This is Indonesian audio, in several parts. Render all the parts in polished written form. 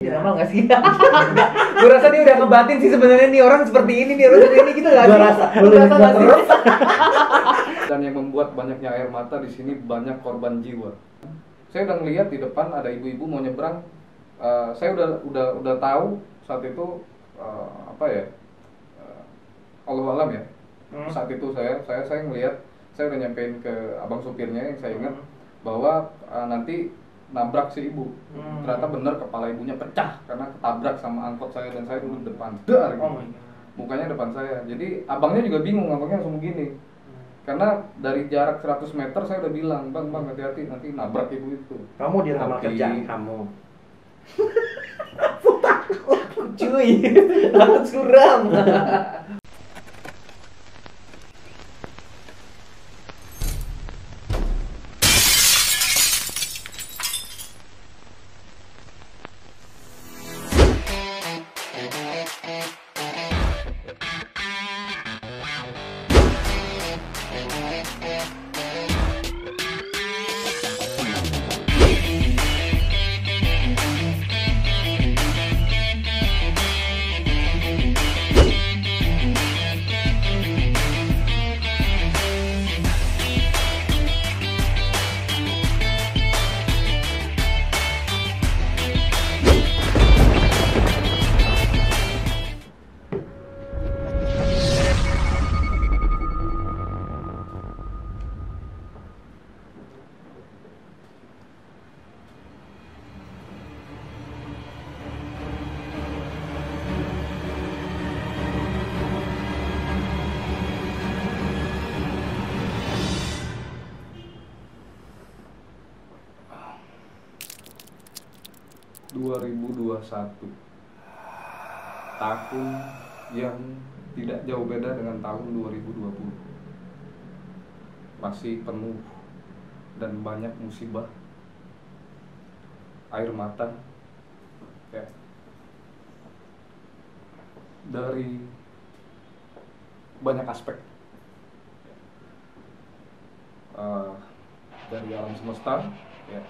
Diramal nggak sih? Gue rasa dia udah ngebatin sih sebenarnya nih orang seperti ini nih orang seperti ini gitu nggak sih? Gue rasa nggak sih? Dan yang membuat banyaknya air mata di sini banyak korban jiwa. Saya udah ngeliat di depan ada ibu-ibu mau nyebrang. Saya udah tahu saat itu apa ya? Allahu alam ya. Saat itu saya ngeliat, saya udah nyampein ke abang supirnya yang saya ingat bahwa nanti nabrak si ibu. Ternyata benar kepala ibunya pecah karena ketabrak sama angkot saya dan saya duduk depan. Dar gitu. Mukanya depan saya. Jadi abangnya juga bingung, abangnya langsung begini. Karena dari jarak 100 meter saya udah bilang, "Bang, hati-hati nanti nabrak ibu itu." Kamu diramal kerjaan kamu. Aku takut cuy, takut suram. 2021 tahun yang tidak jauh beda dengan tahun 2020, masih penuh dan banyak musibah, air mata ya, dari banyak aspek, dari alam semesta ya,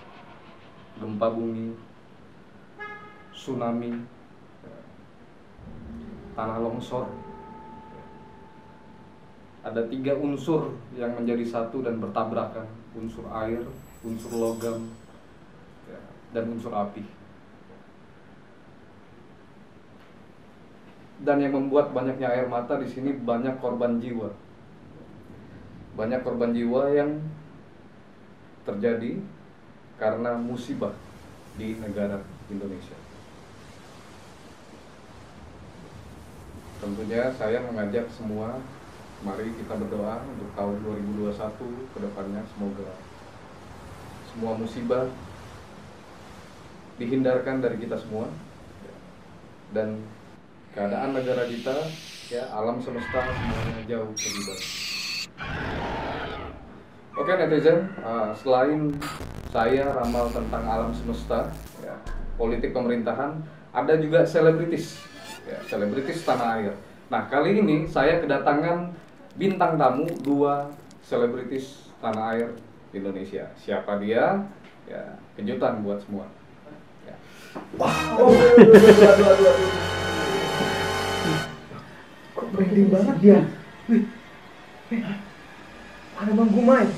gempa bumi, tsunami, tanah longsor. Ada 3 unsur yang menjadi satu dan bertabrakan, unsur air, unsur logam, dan unsur api. Dan yang membuat banyaknya air mata di sini banyak korban jiwa. Banyak korban jiwa yang terjadi karena musibah di negara Indonesia. Tentunya saya mengajak semua, mari kita berdoa untuk tahun 2021 ke depannya, semoga semua musibah dihindarkan dari kita semua dan keadaan negara kita ya, alam semesta semuanya jauh lebih baik. Oke netizen, selain saya ramal tentang alam semesta ya, politik pemerintahan, ada juga selebritis ya, selebritis tanah air. Nah, kali ini saya kedatangan bintang tamu 2 selebritis tanah air Indonesia. Siapa dia? Ya, kejutan buat semua. Ya. Aduh. Kok merinding banget dia? Ada Bang Gumai.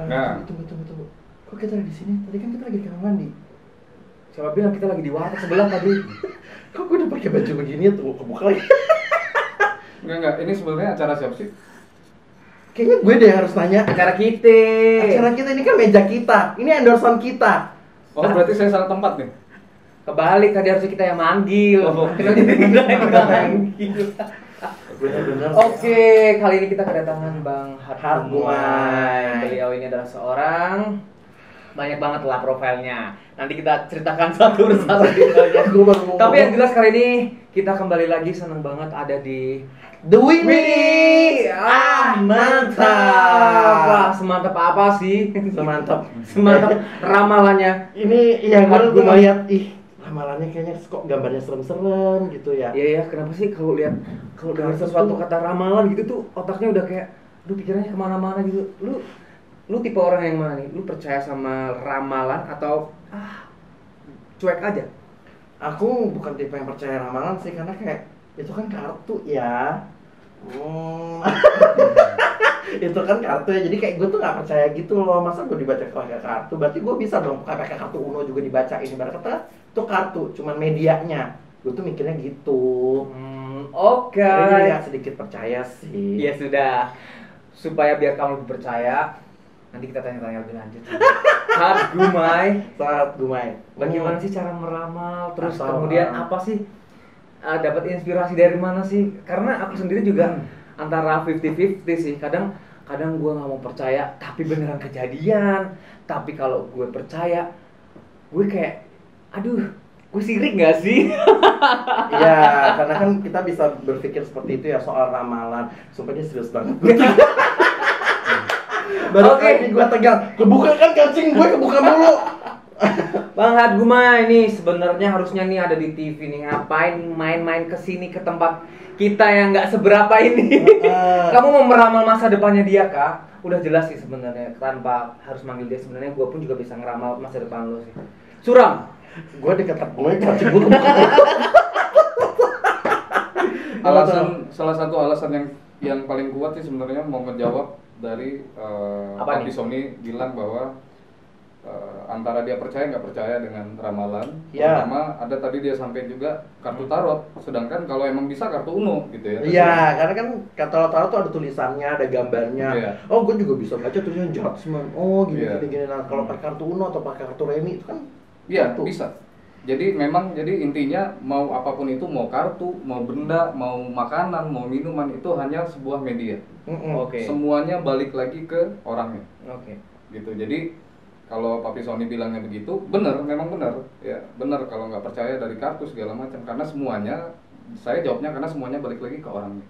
Nah. Tunggu. Kok kita ada di sini? Tadi kan kita lagi di kamar mandi. Siapa bilang kita lagi di warteg sebelah tadi? Kok gue udah pakai baju begini tuh, kebuka lagi. Enggak, ini sebenarnya acara siapa sih? Kayaknya gue deh harus nanya. Acara kita. Acara kita ini kan meja kita. Ini endorsean kita. Oh, berarti saya salah tempat nih. Kebalik, tadi harusnya kita yang manggil. Oh. Kita yang manggil. Benar-benar. Oke, kali ini kita kedatangan Bang Hargumai. Hargumai. Beliau ini adalah seorang, banyak banget lah profilnya. Nanti kita ceritakan satu persatu detailnya. Tapi yang jelas kali ini kita kembali lagi, seneng banget ada di The Winnie. Mantap. Wah, semantap apa sih? Semantap. Semantap ramalannya. Ini ya gue Hargumai. ngeliat, ramalannya kayaknya kok gambarnya serem-serem gitu ya. Iya, kenapa sih kalau dengar sesuatu kata ramalan gitu tuh otaknya udah kayak, aduh pikirannya kemana-mana gitu. Lu tipe orang yang mana nih? Lu percaya sama ramalan atau cuek aja? Aku bukan tipe yang percaya ramalan sih, karena kayak itu kan kartu ya. Itu kan kartu ya, jadi kayak gue tuh nggak percaya gitu loh. Masa gue dibaca pakai kartu, berarti gue bisa dong pakai kartu Uno juga dibacain. Ibarat kata itu kartu, cuman medianya. Gue tuh mikirnya gitu. Oke. Jadi ya sedikit percaya sih. Ya sudah, supaya biar kamu lebih percaya, nanti kita tanya-tanya lebih lanjut. Saat Gumai, bagaimana sih cara meramal? Terus Atau, kemudian apa sih dapat inspirasi dari mana sih? Karena aku sendiri juga antara 50-50 sih. Kadang gue nggak mau percaya, tapi beneran kejadian. Tapi kalau gue percaya, gue kayak, aduh, gue sirik nggak sih? Iya, karena kan kita bisa berpikir seperti itu ya soal ramalan. Sumpah dia serius banget. Baru kali gue tegang, kebuka kan kancing gue, kebuka mulu. Bang Hadguma ini sebenarnya harusnya nih ada di TV nih, ngapain main-main kesini ke tempat kita yang nggak seberapa ini? Kamu mau meramal masa depannya dia kah? Udah jelas sih sebenarnya, tanpa harus manggil dia. Sebenarnya gue pun juga bisa ngeramal masa depan lo sih. Suram, Gue dekat gue kancing gue kebuka. Salah satu alasan yang paling kuat sih sebenarnya mau menjawab dari Papi Sony bilang bahwa antara dia percaya nggak percaya dengan ramalan. Ya. Pertama ada tadi dia sampaikan juga kartu tarot, sedangkan kalau emang bisa kartu Uno gitu ya. Iya, karena kan kartu tarot tuh ada tulisannya, ada gambarnya. Iya. Oh, gue juga bisa baca tulisan judgment. Oh, gini Iya. gini. Nah, kalau pakai kartu Uno atau pakai kartu Remi itu kan Iya, kartu. bisa. Jadi intinya mau apapun itu, mau kartu, mau benda, mau makanan, mau minuman, itu hanya sebuah media. Oke. Semuanya balik lagi ke orangnya. Oke. Gitu. Jadi kalau Papi Sony bilangnya begitu, benar, memang benar. Ya, benar kalau nggak percaya dari kartu segala macam, karena semuanya, saya jawabnya karena semuanya balik lagi ke orangnya.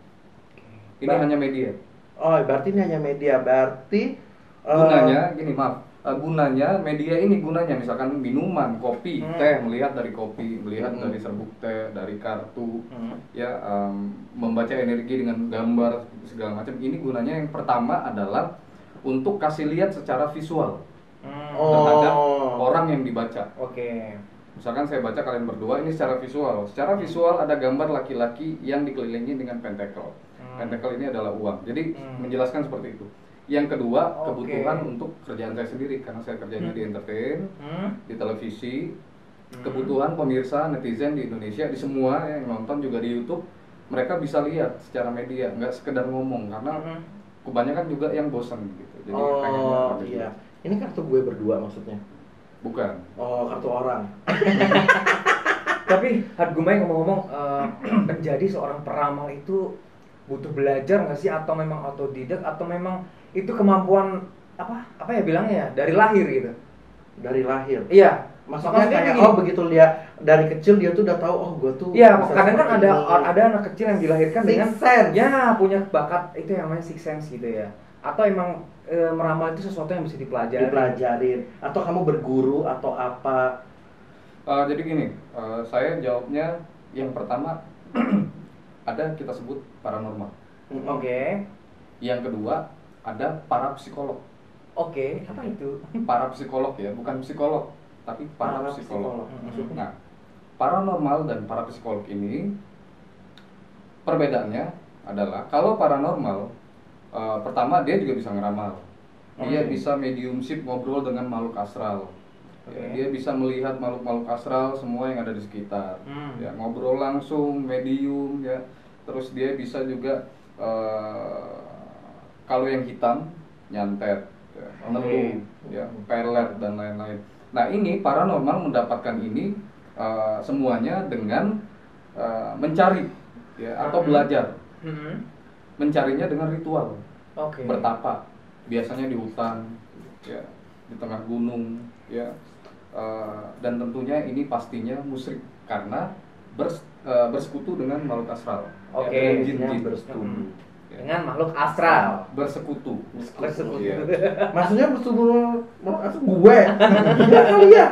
Ini hanya media. Oh, berarti ini hanya media. Berarti Gunanya gini, maaf. Gunanya media ini gunanya misalkan minuman, kopi, teh, melihat dari kopi, melihat dari serbuk teh, dari kartu, ya membaca energi dengan gambar segala macam. Ini gunanya yang pertama adalah untuk kasih lihat secara visual terhadap orang yang dibaca. Oke. Misalkan saya baca kalian berdua ini secara visual. Secara visual ada gambar laki-laki yang dikelilingi dengan pentacle. Pentacle ini adalah uang. Jadi menjelaskan seperti itu. Yang kedua, kebutuhan untuk kerjaan saya sendiri karena saya kerjanya di entertain, di televisi. Kebutuhan pemirsa, netizen di Indonesia, di semua yang nonton juga di YouTube, mereka bisa lihat secara media, nggak sekedar ngomong karena kebanyakan juga yang bosan gitu. Jadi pengennya iya. Ini kartu gue berdua maksudnya. bukan. Oh, kartu orang. Tapi Hadgumai ngomong-ngomong, menjadi seorang peramal itu butuh belajar nggak sih, atau memang otodidak, atau memang itu kemampuan apa ya bilangnya ya, dari lahir gitu? Dari lahir. Iya. Maksudnya kayak gini. begitu lihat dari kecil dia tuh udah tahu, oh gue tuh Iya, bisa kadang kan seperti ada ini. anak kecil yang dilahirkan Sixth dengan sense. ya punya bakat itu yang namanya sixth sense gitu ya. Atau emang meramal itu sesuatu yang bisa dipelajari. Dipelajarin atau kamu berguru atau apa. Jadi gini, saya jawabnya yang pertama ada kita sebut paranormal. Oke. Yang kedua ada para psikolog. Oke, apa itu? Para psikolog ya, bukan psikolog, tapi para psikolog. Maksudnya? Nah, paranormal dan para psikolog ini perbedaannya adalah kalau paranormal pertama dia juga bisa ngeramal. Dia bisa mediumship, ngobrol dengan makhluk astral. Ya, dia bisa melihat makhluk-makhluk astral semua yang ada di sekitar. Ya, ngobrol langsung, medium ya. Terus dia bisa juga kalau yang hitam nyantet, ya, nelung, ya, pelet dan lain-lain. Nah, ini paranormal mendapatkan ini semuanya dengan mencari ya atau belajar. Mencarinya dengan ritual. Bertapa, biasanya di hutan, ya, di tengah gunung, ya, dan tentunya ini pastinya musyrik karena bersekutu dengan makhluk astral, Oke, dengan jin-jin, bersetubuh. dengan makhluk astral. bersekutu. Bersekutu. Iya. Maksudnya bersetubuh gue. Gila kali ya.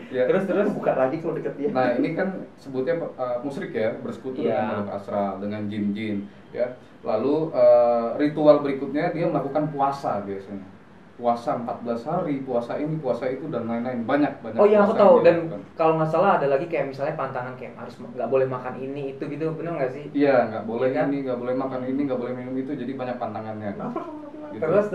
Ya. Terus Buka lagi kalau deket dia. Nah, ini kan sebutnya musyrik ya, bersekutu Iya. dengan makhluk astral, dengan jin-jin, ya. Lalu ritual berikutnya dia melakukan puasa biasanya. puasa 14 hari, puasa ini, puasa itu dan lain-lain, banyak. Oh iya aku puasa tahu, yang dan dilakukan. kalau nggak salah ada lagi kayak misalnya pantangan kayak harus nggak boleh makan ini itu gitu, bener nggak sih? Iya, nggak boleh Iya kan? ini, nggak boleh makan ini, nggak boleh minum itu, jadi banyak pantangannya. Kenapa kamu bilang? Gitu. Terus.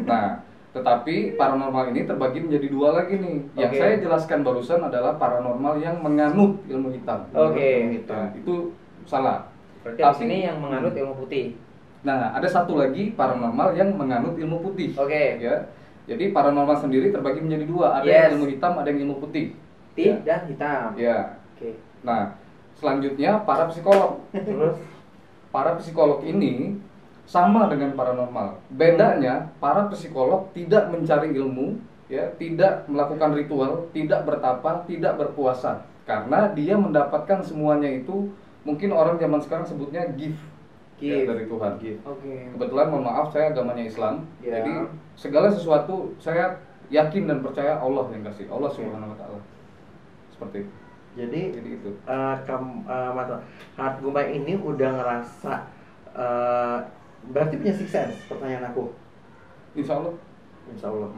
Nah, tetapi paranormal ini terbagi menjadi dua lagi nih. Yang Oke. saya jelaskan barusan adalah paranormal yang menganut ilmu hitam. Oke. Nah, itu salah. Berarti di sini yang menganut ilmu putih. Nah, ada satu lagi paranormal yang menganut ilmu putih. Oke. Ya. Jadi paranormal sendiri terbagi menjadi dua, ada Yes. yang ilmu hitam, ada yang ilmu putih. Putih Ya. dan hitam. Ya. Oke. Nah, selanjutnya para psikolog. Terus Para psikolog ini sama dengan paranormal. Bedanya, para psikolog tidak mencari ilmu, ya, tidak melakukan ritual, tidak bertapa, tidak berpuasa, karena dia mendapatkan semuanya itu, mungkin orang zaman sekarang sebutnya gift, ya, Gift. dari Tuhan. Oke. Kebetulan mohon maaf saya agamanya Islam, Ya. jadi segala sesuatu saya yakin dan percaya Allah yang kasih, Allah Subhanahu Wa Taala. Seperti itu. jadi itu. Mas Hart Gumai ini udah ngerasa berarti punya six sense, pertanyaan aku. Insya Allah. Insya Allah.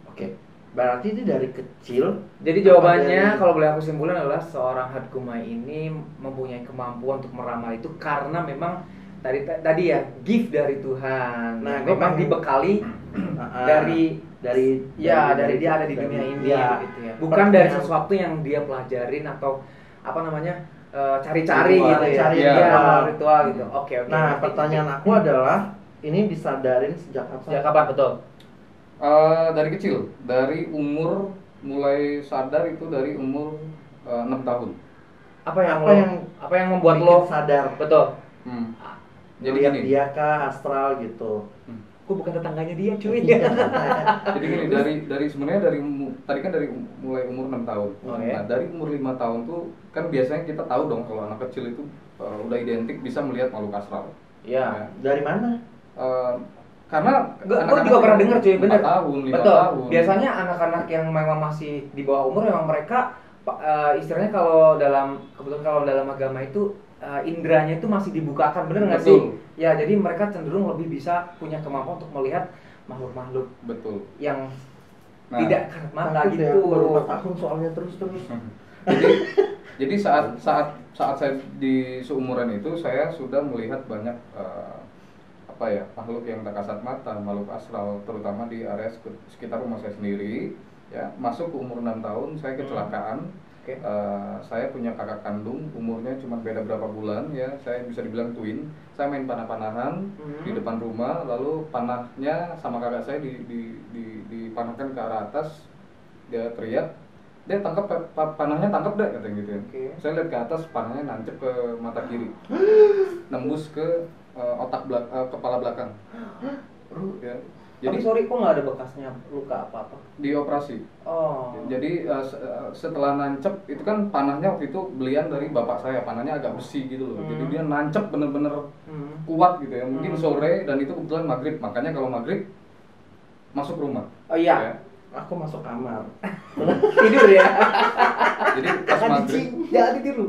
Oke. Berarti itu dari kecil. Jadi jawabannya Dari- kalau boleh aku simpulkan adalah seorang Hatkumai ini mempunyai kemampuan untuk meramal itu karena memang tadi ya gift dari Tuhan. Nah, Memang memang- dibekali dari dia ada di dunia ini ya. gitu ya. Bukan dari sesuatu yang dia pelajarin atau apa namanya cari-cari Ritual, gitu ya. cari Iya, ritual. ritual gitu. Oke. Nah, pertanyaan aku adalah ini disadarin sejak Sejak kapan? kapan betul? Dari kecil, dari umur mulai sadar itu dari umur 6 tahun. Apa yang Apa lo, yang apa yang membuat bikin lo sadar? betul? Hmm. Jadi Jadi gini, dia kah astral gitu. Gue bukan tetangganya dia cuy. jadi gini dari sebenarnya tadi kan dari mulai umur 6 tahun. Oke. Nah, dari umur 5 tahun tuh kan biasanya kita tahu dong kalau anak kecil itu udah identik bisa melihat makhluk astral. Iya. Dari mana? Karena Gue juga pernah dengar cuy, 5 bener. tahun, 5 Betul. tahun. Biasanya anak-anak yang memang masih di bawah umur memang mereka istilahnya kebetulan kalau dalam agama itu indranya itu masih dibukakan, bener nggak sih? Betul. Ya, jadi mereka cenderung lebih bisa punya kemampuan untuk melihat makhluk-makhluk Betul. yang Nah, tidak kasat mata Takut ya, gitu. aku baru 4 tahun soalnya terus. jadi jadi saat saya di seumuran itu saya sudah melihat banyak makhluk yang tak kasat mata, makhluk astral, terutama di area sekitar rumah saya sendiri. Ya, masuk ke umur 6 tahun saya kecelakaan. Oke. Saya punya kakak kandung, umurnya cuma beda berapa bulan, ya, saya bisa dibilang twin. Saya main panah-panahan di depan rumah, lalu panahnya sama kakak saya dipanahkan ke arah atas. Dia teriak, dia tangkap panahnya, tangkap deh katanya gitu ya. Oke. Saya lihat ke atas, panahnya nancep ke mata kiri, nembus ke kepala belakang. Ya. Tapi Jadi sorry, kok nggak ada bekasnya luka apa-apa? dioperasi. Oh. Jadi setelah nancep itu kan panahnya waktu itu belian dari bapak saya, panahnya agak besi gitu loh. Jadi dia nancep bener-bener kuat gitu ya. Mungkin sore dan itu kebetulan maghrib, makanya kalau maghrib masuk rumah. Oh iya. Ya. Aku masuk kamar. Tidur ya. Jadi pas maghrib, Jangan tidur.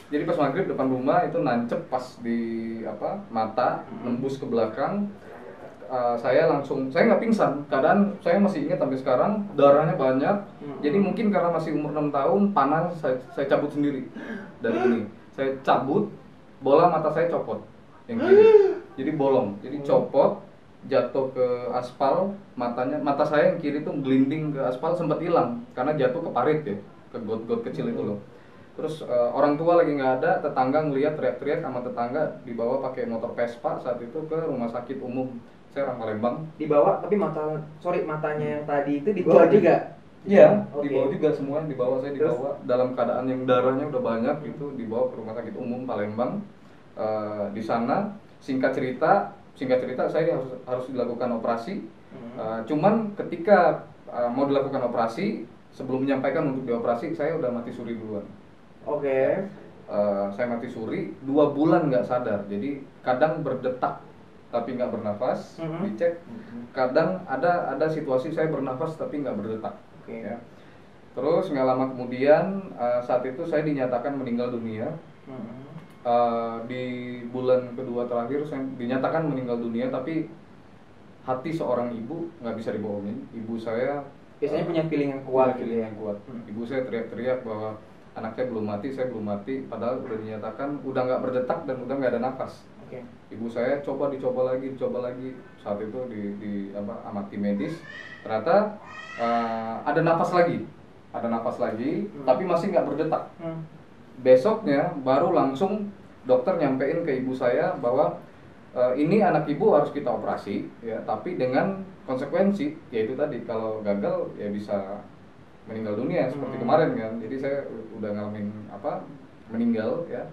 jadi pas maghrib depan rumah itu nancep pas di mata, nembus ke belakang. Saya nggak pingsan, keadaan saya masih ingat sampai sekarang, darahnya banyak. Jadi mungkin karena masih umur 6 tahun, panah saya cabut sendiri dari ini. Saya cabut, bola mata saya copot yang kiri. Jadi bolong, jadi copot, jatuh ke aspal, mata saya yang kiri tuh gelinding ke aspal, sempat hilang karena jatuh ke parit ya, ke got-got kecil itu loh. Terus orang tua lagi nggak ada, tetangga ngelihat teriak-teriak sama tetangga, dibawa pakai motor Vespa saat itu ke rumah sakit umum. Saya orang Palembang. Dibawa, tapi matanya yang tadi itu dibawa juga. Iya, Oke. dibawa juga semuanya, dibawa, saya dibawa dalam keadaan yang darahnya udah banyak gitu, dibawa ke rumah sakit umum Palembang. Di sana singkat cerita saya harus dilakukan operasi. Cuman ketika mau dilakukan operasi, sebelum menyampaikan untuk dioperasi, saya udah mati suri duluan. Oke. Saya mati suri 2 bulan nggak sadar, jadi kadang berdetak tapi nggak bernafas, dicek. Kadang ada situasi saya bernafas tapi nggak berdetak. Oke. Ya. Terus nggak lama kemudian saat itu saya dinyatakan meninggal dunia. Di bulan kedua terakhir saya dinyatakan meninggal dunia, tapi hati seorang ibu nggak bisa dibohongin. Ibu saya Biasanya punya feeling yang kuat gitu feeling ya. yang kuat. Ibu saya teriak-teriak bahwa anaknya belum mati, saya belum mati, padahal udah dinyatakan udah nggak berdetak dan udah nggak ada nafas. Oke. Ibu saya dicoba lagi. Saat itu amati medis, ternyata ada nafas lagi, tapi masih nggak berdetak. Besoknya baru langsung dokter nyampein ke ibu saya bahwa ini anak ibu harus kita operasi, ya, tapi dengan konsekuensi, yaitu tadi kalau gagal ya bisa meninggal dunia seperti kemarin kan. Jadi saya udah ngalamin meninggal ya,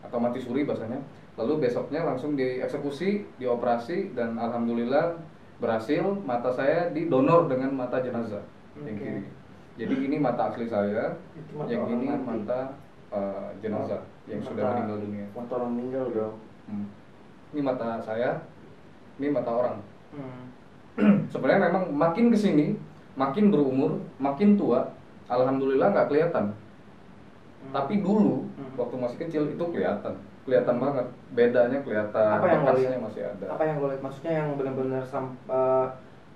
atau mati suri bahasanya. Lalu besoknya langsung dieksekusi, dioperasi, dan alhamdulillah berhasil. Mata saya didonor dengan mata jenazah yang kiri. Jadi ini mata asli saya, yang ini mata jenazah yang sudah meninggal dunia. Mata orang meninggal dong. Ini mata saya, ini mata orang. Sebenarnya memang makin kesini, makin berumur, makin tua, alhamdulillah nggak kelihatan. Tapi dulu waktu masih kecil itu kelihatan banget. Bedanya kelihatan, Apa yang lo bekasnya lihat? masih ada. Apa yang lo lihat? Maksudnya yang benar-benar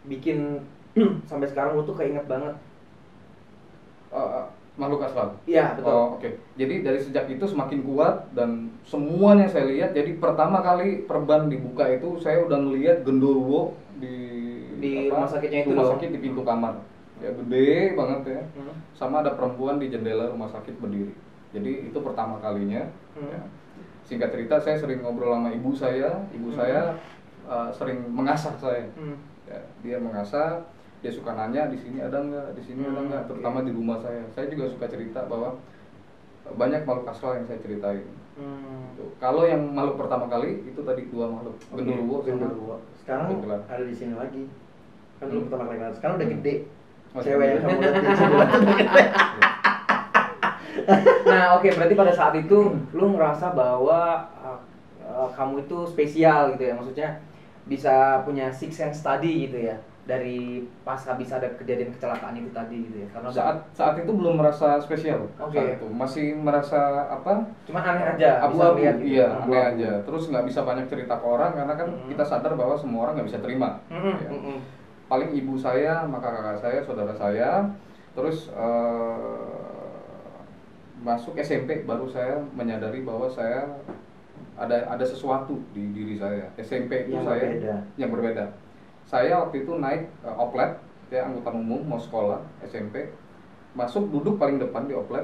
bikin sampai sekarang lo tuh keinget banget. Makhluk astral. Iya, betul. Oh, oke. Jadi dari sejak itu semakin kuat dan semuanya saya lihat. Jadi pertama kali perban dibuka itu saya udah ngelihat genderuwo di rumah sakitnya itu rumah dong? sakit di pintu kamar. Ya gede banget ya. Sama ada perempuan di jendela rumah sakit berdiri. Jadi itu pertama kalinya. Ya. Singkat cerita saya sering ngobrol sama ibu saya. Ibu saya sering mengasah saya. Ya, dia mengasah. Dia suka nanya di sini ada nggak, di sini ada nggak, terutama di rumah saya. Saya juga suka cerita bahwa banyak makhluk astral yang saya ceritain. Kalau yang makhluk pertama kali itu tadi 2 makhluk, genderuwo sama Sekarang kuntilanak. ada di sini lagi. Kan dulu pertama kali kenal. Sekarang udah gede. Oh, Cewek yang gede. kamu lihat di sebelah tuh udah gede. Nah, oke, berarti pada saat itu lu ngerasa bahwa kamu itu spesial gitu ya. Maksudnya bisa punya six sense tadi gitu ya. Dari pas habis ada kejadian kecelakaan itu tadi gitu ya. Karena Saat itu belum merasa spesial. Oke. Saat itu masih merasa cuman aneh aja. abu-abu, bisa lihat gitu. iya, Abu-abu. aneh aja. Terus nggak bisa banyak cerita ke orang karena kan kita sadar bahwa semua orang nggak bisa terima. Ya. Paling ibu saya, maka kakak saya, saudara saya, terus masuk SMP baru saya menyadari bahwa saya ada sesuatu di diri saya. SMP itu yang berbeda. Saya waktu itu naik oplet, ya, angkutan umum mau sekolah SMP, masuk duduk paling depan di oplet,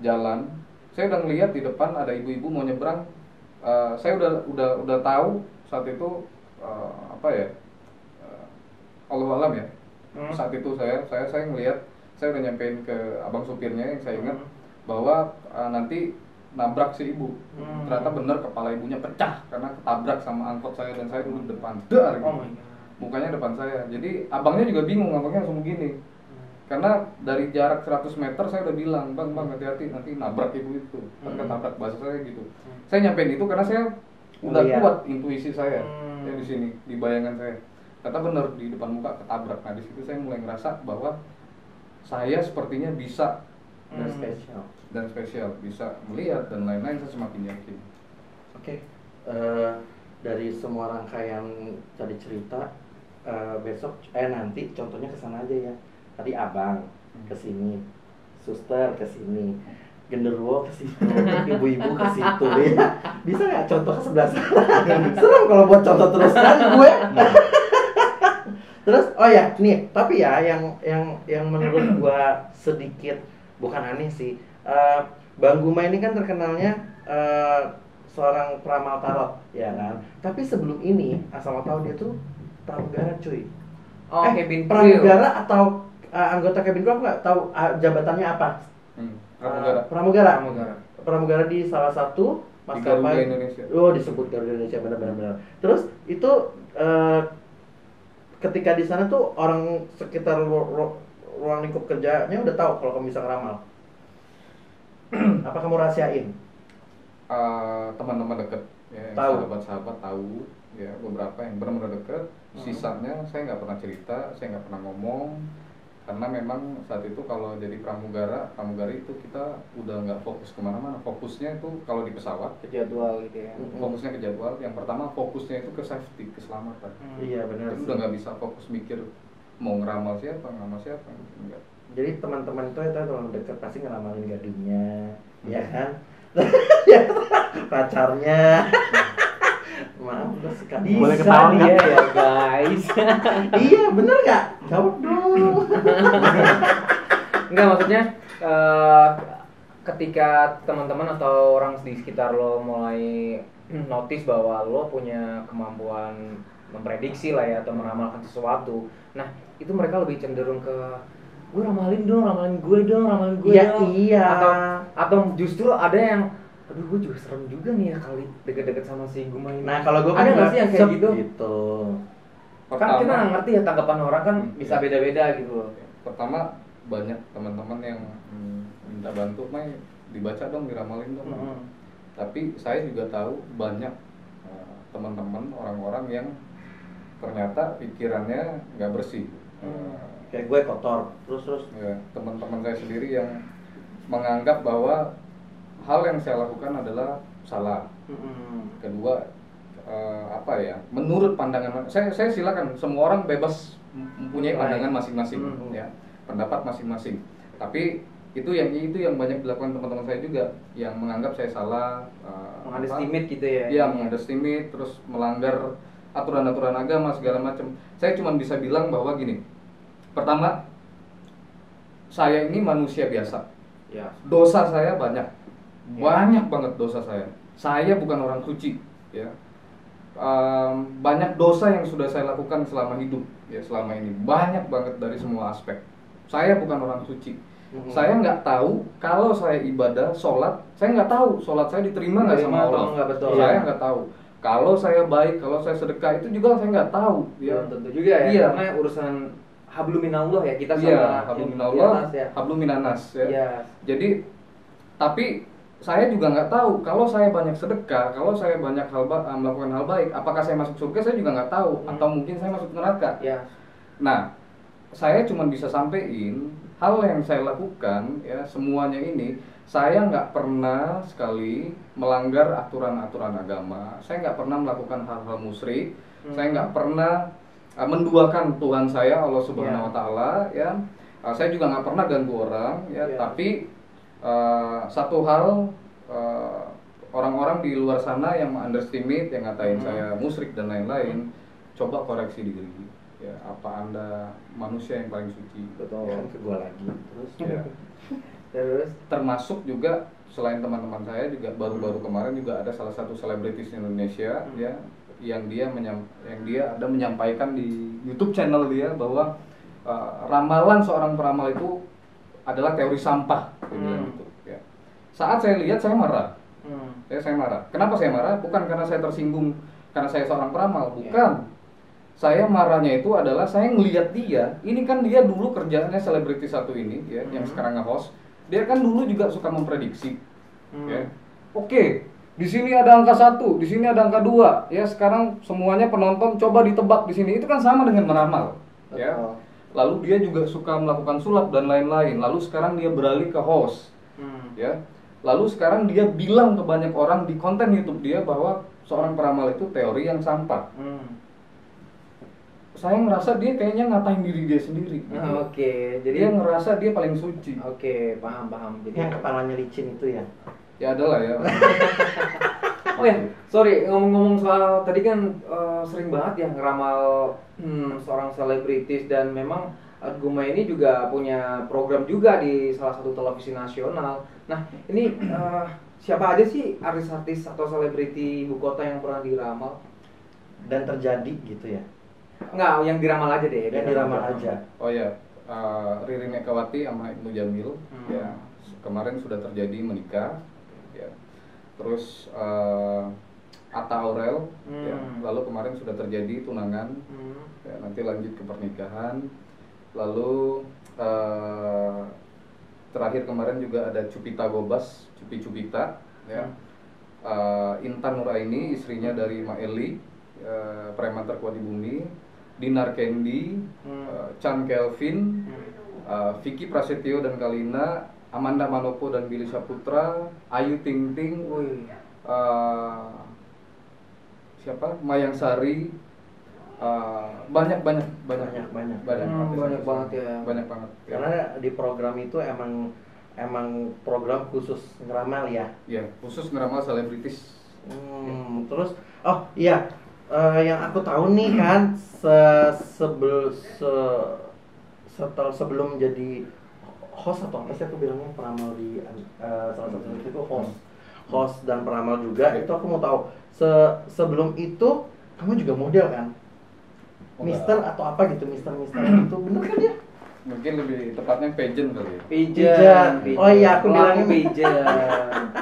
jalan. Saya udah ngelihat di depan ada ibu-ibu mau nyebrang. Saya udah tahu saat itu Allahu alam ya. Saat itu saya ngelihat, saya udah nyampein ke abang supirnya yang saya ingat bahwa nanti nabrak si ibu. Ternyata bener kepala ibunya pecah karena ketabrak sama angkot saya dan saya duduk depan. Dar gitu. Mukanya depan saya. Jadi abangnya juga bingung, abangnya langsung begini. Karena dari jarak 100 meter saya udah bilang, bang hati-hati nanti nabrak ibu itu. Kan ketabrak, bahasa saya gitu. Saya nyampein itu karena saya udah kuat intuisi saya ya di sini, di bayangan saya. Kata bener di depan muka ketabrak. Nah di situ saya mulai ngerasa bahwa saya sepertinya bisa dan spesial, bisa melihat dan lain-lain. Saya semakin yakin. Oke. Dari semua rangkaian tadi cerita, besok nanti contohnya ke sana aja ya. Tadi abang ke sini, suster ke sini, genderuwo ke situ, ibu-ibu ke situ ya. Bisa nggak contoh ke sebelah sana? Serem kalau buat contoh terus kan gue. Terus oh ya nih, tapi ya yang menurut gue sedikit bukan aneh sih, Bang Guma ini kan terkenalnya seorang peramal tarot, ya kan. Tapi sebelum ini asal lo tahu dia tuh pramugara cuy. Cabin crew. Pramugara atau anggota cabin crew, aku nggak tahu jabatannya apa. Pramugara di salah satu maskapai Indonesia. Oh, disebut Garuda Indonesia, benar. Terus itu ketika di sana tuh orang sekitar ruang lingkup kerjanya udah tahu kalau kamu bisa ngeramal. Apa kamu rahasiain? Teman-teman deket ya, sahabat-sahabat tahu ya, beberapa yang benar-benar deket. Sisanya saya nggak pernah cerita, saya nggak pernah ngomong Karena memang saat itu kalau jadi pramugari itu kita udah nggak fokus kemana-mana. Fokusnya itu kalau di pesawat ke jadwal gitu ya. fokusnya ke jadwal. Yang pertama fokusnya itu ke safety, keselamatan. Iya benar. Itu udah nggak bisa fokus mikir mau ngeramal siapa, enggak. Jadi teman-teman itu kalau deket pasti ngeramalin gadingnya, ya kan? Ya, pacarnya. Maaf, gue sekali. Boleh ketawa dia ya guys. Iya, bener nggak? Jawab dong. Enggak, maksudnya ketika teman-teman atau orang di sekitar lo mulai notice bahwa lo punya kemampuan memprediksi lah ya atau meramalkan sesuatu, nah itu mereka lebih cenderung ke gue ramalin gue dong. Iya. Atau justru ada yang aduh gue juga serem juga nih ya kali deket-deket sama si Guma ini. Nah kalau gue ada nggak sih yang kayak gitu? Kan kita nggak ngerti ya tanggapan orang kan bisa beda-beda gitu loh. Pertama banyak teman-teman yang minta bantu, Mai dibaca dong, diramalin dong. Tapi saya juga tahu banyak teman-teman orang-orang yang ternyata pikirannya nggak bersih. Kayak gue kotor terus. Ya, teman-teman saya sendiri yang menganggap bahwa hal yang saya lakukan adalah salah. Kedua, menurut pandangan saya silakan, semua orang bebas mempunyai pandangan masing-masing, ya, pendapat masing-masing. Tapi itu yang banyak dilakukan teman-teman saya juga, yang menganggap saya salah, mengunderestimate gitu ya. Iya, mengunderestimate, terus melanggar aturan-aturan agama segala macam. Saya cuma bisa bilang bahwa gini. Pertama, saya ini manusia biasa. Ya. Dosa saya banyak. Banyak banget dosa saya. Saya bukan orang suci, ya. Banyak dosa yang sudah saya lakukan selama hidup, ya, selama ini. Banyak banget dari semua aspek. Saya bukan orang suci. Saya nggak tahu kalau saya ibadah, sholat, saya nggak tahu sholat saya diterima nggak sama Allah. Saya nggak tahu. Kalau saya baik, kalau saya sedekah, itu juga saya nggak tahu. Ya, tentu juga ya. Iya. Karena urusan hablum minallah ya, kita sama ya, hablum minallah, ya. hablum minanas ya. Iya. Jadi tapi saya juga nggak tahu kalau saya banyak sedekah, kalau saya banyak melakukan hal baik, apakah saya masuk surga, saya juga nggak tahu. Atau mungkin saya masuk neraka. Ya. Nah, saya cuma bisa sampein hal yang saya lakukan, ya, semuanya ini saya nggak pernah sekali melanggar aturan-aturan agama. Saya nggak pernah melakukan hal-hal musyrik. Saya nggak pernah menduakan Tuhan saya, Allah Subhanahu Wa Taala, ya. Saya juga nggak pernah ganggu orang, ya. Tapi satu hal, orang-orang di luar sana yang underestimate, yang ngatain saya musyrik dan lain-lain, coba koreksi diri. Ya, apa Anda manusia yang paling suci? Betul. Ya, ke gua lagi. Terus ya. Terus termasuk juga selain teman-teman saya juga baru-baru kemarin juga ada salah satu selebritis Indonesia, ya, yang dia ada menyampaikan di YouTube channel dia bahwa ramalan seorang peramal itu adalah teori sampah, gitu, ya. Saat saya lihat saya marah. Saya marah. Kenapa saya marah? Bukan karena saya tersinggung karena saya seorang peramal, bukan. Saya marahnya itu adalah saya ngelihat dia, ini kan dia dulu kerjaannya selebriti satu ini, ya, yang sekarang nge-host. Dia kan dulu juga suka memprediksi. Ya. Oke, di sini ada angka 1, di sini ada angka 2, ya. Sekarang semuanya penonton coba ditebak di sini. Itu kan sama dengan meramal, ya. Lalu dia juga suka melakukan sulap dan lain-lain. Lalu sekarang dia beralih ke host. Ya. Lalu sekarang dia bilang ke banyak orang di konten YouTube dia bahwa seorang peramal itu teori yang sampah. Saya ngerasa dia kayaknya ngatain diri dia sendiri. Oke, jadi dia ngerasa dia paling suci. Oke, paham. Jadi yang kepalanya licin itu ya. Ya adalah ya. Oh ya, sorry, ngomong-ngomong soal tadi kan sering banget ya ngeramal seorang selebritis, dan memang Guma ini juga punya program juga di salah satu televisi nasional. Nah, ini siapa aja sih artis-artis atau selebriti ibu kota yang pernah diramal dan terjadi gitu ya? Enggak, yang diramal aja deh. Yang diramal aja. Oh ya, Ririn Ekawati sama Ibnu Jamil, ya, kemarin sudah terjadi menikah, ya. Terus Atta Aurel, ya, lalu kemarin sudah terjadi tunangan, ya, nanti lanjut ke pernikahan. Lalu terakhir kemarin juga ada Cupita Gobas, Cupita, ya. Intan Nuraini, istrinya dari Maeli, preman terkuat di bumi. Dinar Candy, Chan Kelvin, Vicky Prasetyo dan Kalina, Amanda Manopo dan Billy Saputra, Ayu Ting Ting, siapa? Mayang Sari, banyak banyak banget ya. Banyak banget. Karena di program itu emang program khusus ngeramal ya. Iya, khusus ngeramal selebritis. Terus yang aku tahu nih kan sebelum jadi host atau apa sih aku bilangnya, peramal di salah satu itu host dan peramal juga. Itu aku mau tahu sebelum itu kamu juga model kan? Mister atau apa gitu, Mister itu bener kan ya? Mungkin lebih tepatnya pageant kali ya. Pageant. Oh iya, aku bilangnya pageant.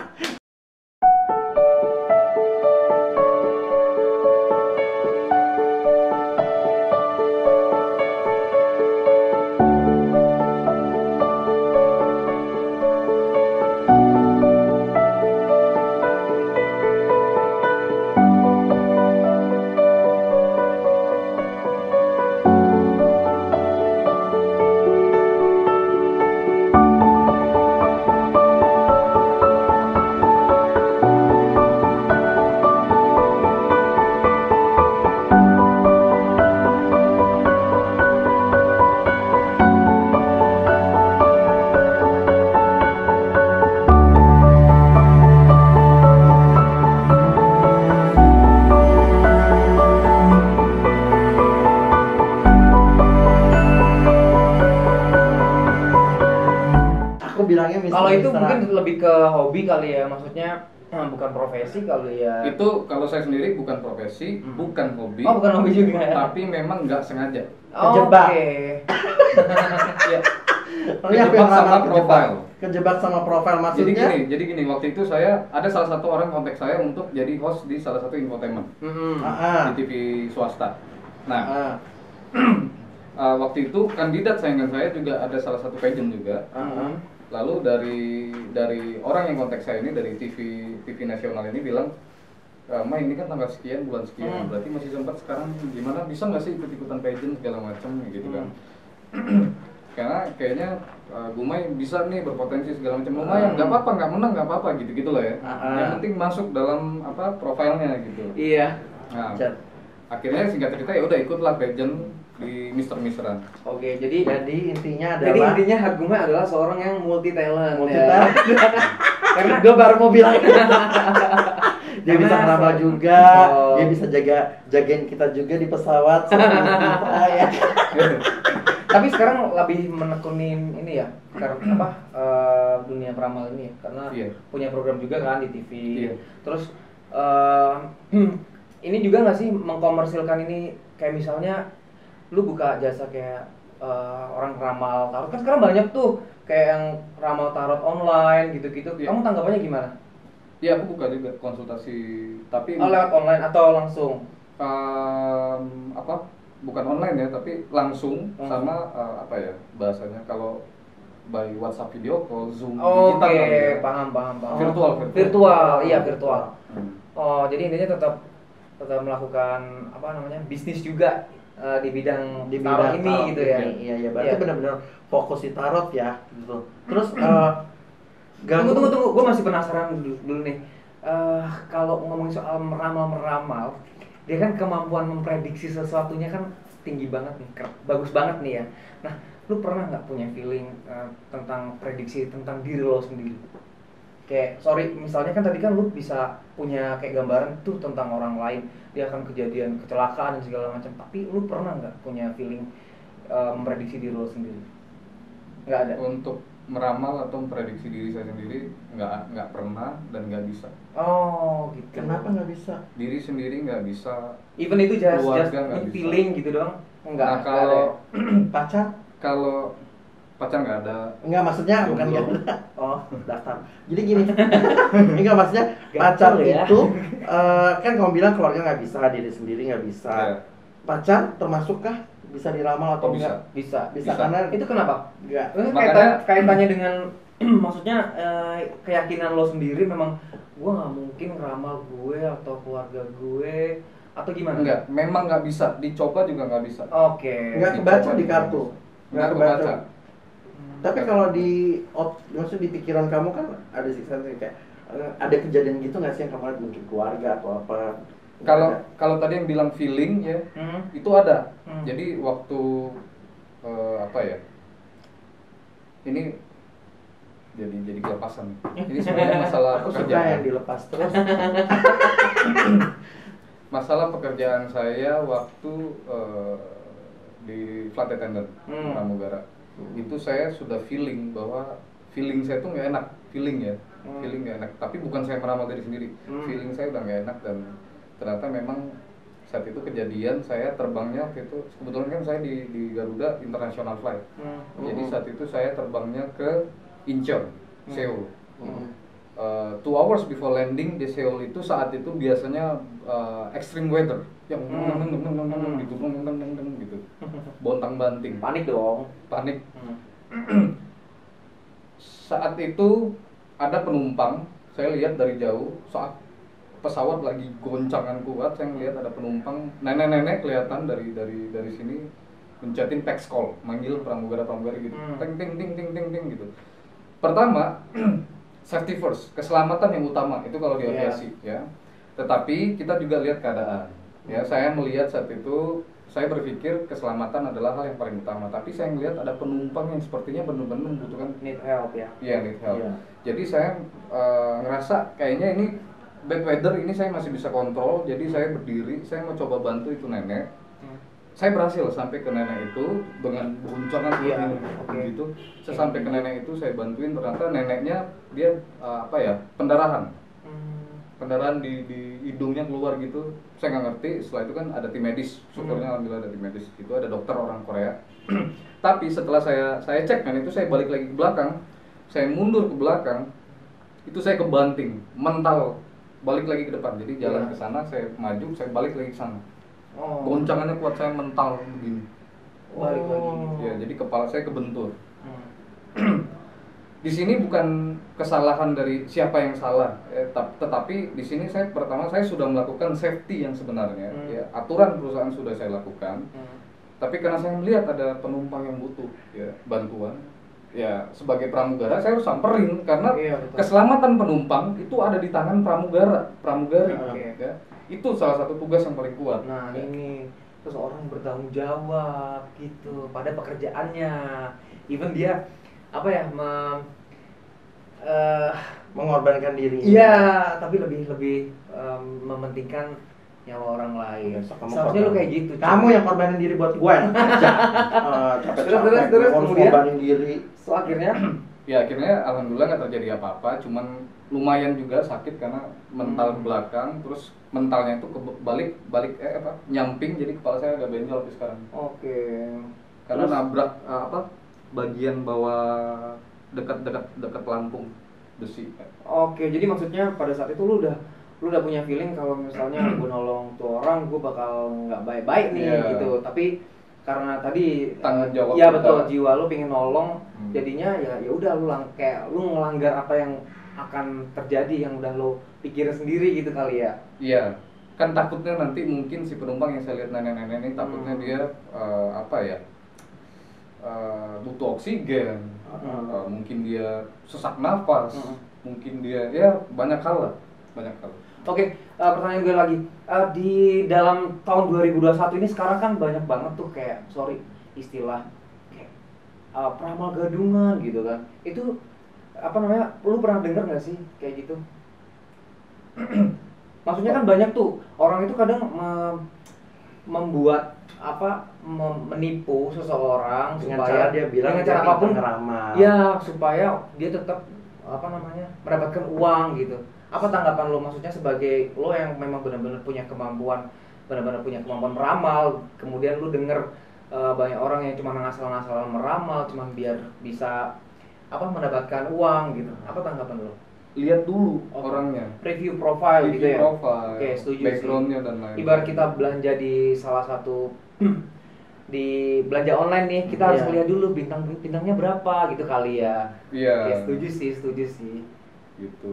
Kalau itu mungkin lebih ke hobi kali ya, maksudnya bukan profesi kali ya. Itu kalau saya sendiri bukan profesi, bukan hobi. Oh, bukan hobi juga ya. Tapi memang nggak sengaja. Kejebak. Iya. Kejebak sama profil. Kejebak sama profil maksudnya. Jadi gini, waktu itu saya ada salah satu orang kontak saya untuk jadi host di salah satu infotainment di TV swasta. Nah, waktu itu kandidat saingan saya juga ada salah satu pageant juga. Lalu dari orang yang kontak saya ini dari TV nasional ini bilang, Ma ini kan tanggal sekian bulan sekian, berarti masih sempat, sekarang gimana, bisa nggak sih ikut-ikutan pageant segala macam gitu kan? Karena kayaknya Gumai bisa nih, berpotensi segala macam, lumayan, nggak apa-apa, nggak menang nggak apa-apa gitu lah ya. Yang penting masuk dalam profilnya gitu. Iya. Nah, akhirnya singkat cerita ya udah ikutlah pageant di Mister-Misteran. Oke, jadi intinya Hagumai adalah seorang yang multi talent. Karena gue baru mau bilang dia bisa ngeramal juga, dia bisa jagain kita juga di pesawat. Tapi sekarang lebih menekunin ini ya, karena dunia peramal ini ya, karena punya program juga kan di TV. Terus ini juga nggak sih mengkomersilkan ini, kayak misalnya lu buka jasa kayak orang ramal tarot, kan sekarang banyak tuh kayak yang ramal tarot online gitu-gitu. Kamu tanggapannya gimana? Iya, aku buka juga konsultasi, tapi lewat online atau langsung? Bukan online ya, tapi langsung sama bahasanya kalau by WhatsApp video call, Zoom, digital kan ya. Paham. Virtual. Iya, virtual. Oh, jadi intinya tetap melakukan bisnis juga di bidang tarot ini gitu ya. Iya, berarti benar-benar fokus di tarot ya gitu. Terus tunggu, gue masih penasaran dulu nih. Kalau ngomongin soal meramal, dia kan kemampuan memprediksi sesuatunya kan tinggi banget nih, bagus banget nih ya. Nah, lu pernah nggak punya feeling tentang prediksi tentang diri lo sendiri? Kayak, misalnya kan tadi kan lu bisa punya kayak gambaran tuh tentang orang lain, dia akan kejadian kecelakaan dan segala macam. Tapi lu pernah nggak punya feeling memprediksi diri lo sendiri? Nggak ada. Untuk meramal atau memprediksi diri saya sendiri nggak pernah dan nggak bisa. Oh gitu. Kenapa nggak bisa? Diri sendiri nggak bisa. Even itu just feeling bisa. gitu doang. Enggak. Nah, kalau pacar? Kalau pacar nggak ada. Enggak, maksudnya bukan nggak ada. Oh, daftar. Jadi gini. Enggak, maksudnya pacar ya. itu kan kamu bilang keluarga nggak bisa, diri sendiri nggak bisa. Pacar termasukkah bisa diramal atau enggak? Bisa. Karena itu kenapa? Enggak. Kaitannya dengan maksudnya keyakinan lo sendiri, memang gue nggak mungkin ngeramal gue atau keluarga gue atau gimana? Enggak, memang nggak bisa, dicoba juga nggak bisa. Oke. Nggak kebaca di kartu. Nggak kebaca. Tapi kalau maksud di pikiran kamu kan ada siksa kayak ada kejadian gitu nggak sih yang kamu lihat mungkin keluarga atau apa? Kalau tadi yang bilang feeling ya, itu ada. Jadi waktu apa ya? Ini jadi kelepasan. Ini sebenarnya masalah Aku suka pekerjaan. yang dilepas terus. Masalah pekerjaan saya waktu di flight attendant pramugara. Itu saya sudah feeling bahwa feeling saya tuh nggak enak, feeling nggak enak. Tapi bukan saya meramal diri sendiri, feeling saya udah nggak enak dan ternyata memang saat itu kejadian saya terbangnya waktu itu kebetulan kan saya di Garuda International Flight. Jadi saat itu saya terbangnya ke Incheon, Seoul. 2 hours before landing di Seoul itu saat itu biasanya extreme weather yang gitu, bontang-banting, Panik dong. panik. Saat itu ada penumpang, saya lihat dari jauh saat pesawat lagi goncangan kuat, saya lihat ada penumpang nenek-nenek kelihatan dari sini mencetin text call, manggil pramugara gitu, ting ting ting ting ting ting gitu. Pertama, safety first, keselamatan yang utama itu kalau di aviasi ya. Tetapi kita juga lihat keadaan. Ya, saya melihat saat itu saya berpikir keselamatan adalah hal yang paling utama. Tapi saya melihat ada penumpang yang sepertinya benar-benar membutuhkan Need help ya. Iya, need help. Iya. Jadi saya ngerasa kayaknya ini bad weather ini saya masih bisa kontrol. Jadi saya berdiri, saya mau coba bantu itu nenek. Saya berhasil sampai ke nenek itu dengan goncangan begitu. Saya sampai ke nenek itu, saya bantuin, ternyata neneknya dia pendarahan. Pendarahan di hidungnya keluar gitu. Saya nggak ngerti. Setelah itu kan ada tim medis. Syukurnya alhamdulillah ada tim medis. Itu ada dokter orang Korea. Tapi setelah saya cek kan itu, saya balik lagi ke belakang. Saya mundur ke belakang. Itu saya kebanting, mental balik lagi ke depan. Jadi jalan ke sana, saya maju, saya balik lagi ke sana. Goncangannya kuat, saya mental begini. Balik lagi. Ya, jadi kepala saya kebentur. Di sini bukan kesalahan dari siapa yang salah, tetapi di sini saya sudah melakukan safety yang sebenarnya. Ya, aturan perusahaan sudah saya lakukan. Tapi karena saya melihat ada penumpang yang butuh bantuan, ya sebagai pramugara saya harus samperin karena keselamatan penumpang itu ada di tangan pramugari. Ya. Itu salah satu tugas yang paling kuat. Nah ini terus orang bertanggung jawab gitu pada pekerjaannya, even dia mengorbankan diri. Iya, tapi lebih mementingkan nyawa orang lain. Seharusnya lu kayak gitu. Kamu yang korbanin diri buat gue yang kerja. Capek-capek. Terus harus kemudian korbanin diri. So akhirnya Ya akhirnya alhamdulillah nggak terjadi apa-apa, cuman lumayan juga sakit karena mental belakang, terus mentalnya itu balik nyamping, jadi kepala saya agak benjol sampai sekarang. Oke. Karena nabrak bagian bawah dekat lambung besi. Oke, jadi maksudnya pada saat itu lu udah punya feeling kalau misalnya gue nolong tuh orang, gue bakal nggak baik-baik nih gitu. Tapi karena tadi tanggung jawab ya betul, jiwa lu pengen nolong, jadinya ya udah lu ngelanggar apa yang akan terjadi yang udah lu pikir sendiri gitu kali ya. Iya, kan takutnya nanti mungkin si penumpang yang saya lihat nenek-nenek ini takutnya dia butuh oksigen, mungkin dia sesak nafas, mungkin dia banyak hal. Oke, pertanyaan gue lagi, di dalam tahun 2021 ini sekarang kan banyak banget tuh kayak istilah kayak peramal gadungan gitu kan. Itu lu pernah denger nggak sih kayak gitu? Maksudnya kan banyak tuh orang itu kadang membuat menipu seseorang dengan supaya cara dia bilang dengan cara apapun ngeramal. Ya, supaya dia tetap mendapatkan uang gitu. Apa tanggapan lo, maksudnya sebagai lo yang memang benar-benar punya kemampuan meramal, kemudian lo denger banyak orang yang cuma ngasal-ngasalan meramal cuma biar bisa mendapatkan uang gitu. Apa tanggapan lo? Lihat dulu orangnya. Review profile gitu ya. Oke, setuju backgroundnya sih. dan lain. Ibarat kita belanja di salah satu di belanja online nih, kita harus lihat dulu bintangnya berapa gitu kali ya. Iya. Setuju sih. Gitu.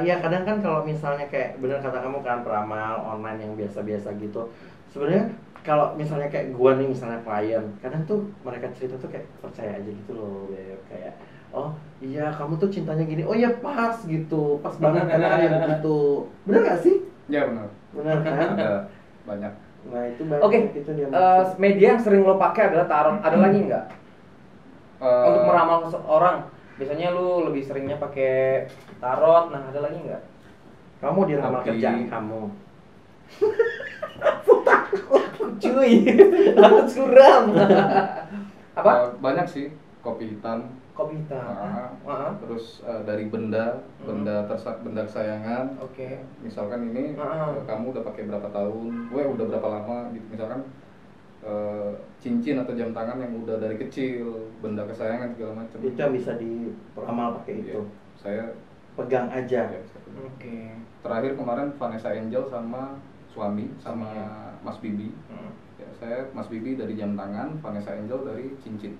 Ya kadang kan kalau misalnya kayak bener kata kamu kan peramal online yang biasa-biasa gitu, sebenarnya kalau misalnya kayak gua nih misalnya klien, kadang tuh mereka cerita tuh kayak percaya aja gitu loh, Beb. Kayak oh iya kamu tuh cintanya gini, oh iya pas gitu, pas banget kan ada yang begitu, bener gak sih? Ya benar. Bener kan? Ada banyak. Nah itu banyak Oke, itu dia maksud. media yang sering lo pakai adalah tarot. Ada lagi nggak? Untuk meramal seseorang, biasanya lu lebih seringnya pakai tarot. Nah, ada lagi nggak? Kamu di ramal Tapi- kerjaan kamu. Cuy, takut suram. Apa? Banyak sih, kopi hitam. Kopi hitam. Terus dari benda kesayangan. Oke. Misalkan ini kamu udah pakai berapa tahun, gue udah berapa lama gitu. Misalkan cincin atau jam tangan yang udah dari kecil, benda kesayangan segala macam. Itu yang bisa diramal pakai itu. Iya, saya Pegang aja. ya, saya pegang. Oke. Terakhir kemarin Vanessa Angel sama suami sama Mas Bibi. Ya, saya Mas Bibi dari jam tangan, Vanessa Angel dari cincin.